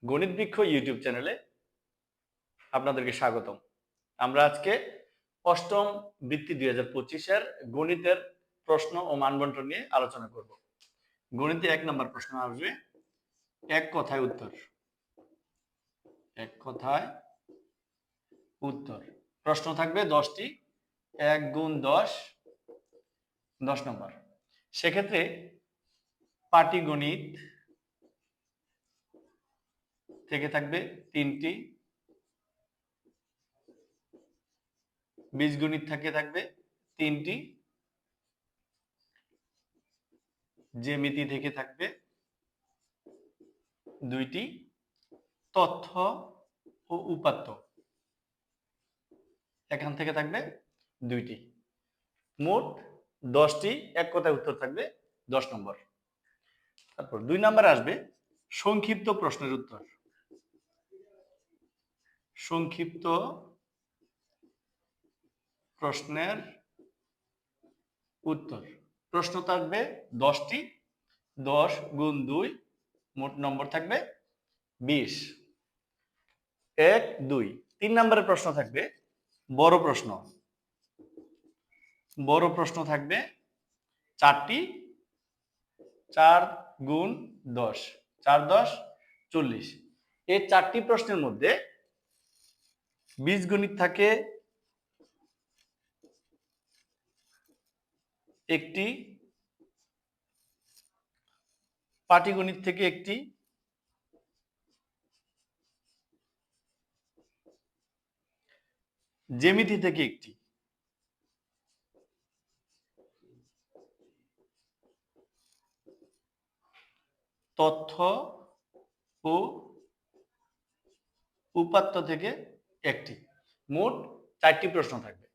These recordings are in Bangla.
গণিত বৃক্ষ ইউটিউব চ্যানেলে আপনাদেরকে স্বাগতম। আমরা আজকে অষ্টম বৃত্তি 2025-এর গণিতের প্রশ্ন ও মানবন্টন নিয়ে আলোচনা করব। গণিতে 1 নম্বর প্রশ্ন আসবে এক কথায় উত্তর। এক কথায় উত্তর। প্রশ্ন থাকবে 10টি, 1 গুণ 10 10 নম্বর। সেক্ষেত্রে পাটিগণিত থেকে থাকবে 3টি, বীজগণিত থেকে থাকবে 3টি, জ্যামিতি থেকে থাকবে 2টি, তথ্য ও উপাত্ত এখান থেকে থাকবে 2টি। মোট 10টি এক কথায় উত্তর থাকবে 10 নম্বর। তারপর 2 নম্বরে আসবে সংক্ষিপ্ত প্রশ্নের উত্তর। সংক্ষিপ্ত প্রশ্নের উত্তর। প্রশ্ন থাকবে 10টি, 10 গুণ 2 মোট নম্বর থাকবে 20। 1 2। 3 নম্বরের প্রশ্ন থাকবে বড় প্রশ্ন। বড় প্রশ্ন থাকবে 4টি, 4 গুণ 10 4 10 40। এই 4টি প্রশ্নের মধ্যে বীজগণিত থাকে একটি, পাটিগণিত থেকে একটি, জ্যামিতি থেকে একটি, তথ্য ও উপাত্ত থেকে একটি। মোট 4টি প্রশ্ন থাকবে।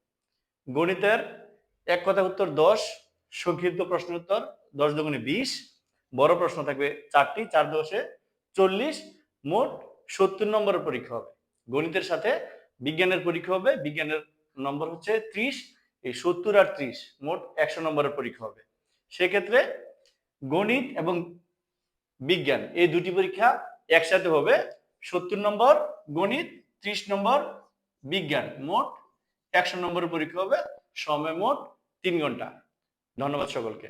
গণিতের এক কথায় উত্তর 10, সংক্ষিপ্ত প্রশ্নের উত্তর 10 দুগুণে 20, বড় প্রশ্ন থাকবে 4টি, 4 10 40, মোট 70 নম্বরের পরীক্ষা হবে। গণিতের সাথে বিজ্ঞানের পরীক্ষা হবে, বিজ্ঞানের নম্বর হচ্ছে 30, এই 70 আর 30 মোট 100 নম্বরের পরীক্ষা হবে। সেক্ষেত্রে গণিত এবং বিজ্ঞান এই দুটি পরীক্ষা একসাথে হবে। 70 নম্বর গণিত, 30 নম্বর বিজ্ঞান, মোট 100 নম্বরের পরীক্ষা হবে। সময় মোট 3 ঘন্টা। ধন্যবাদ সকলকে।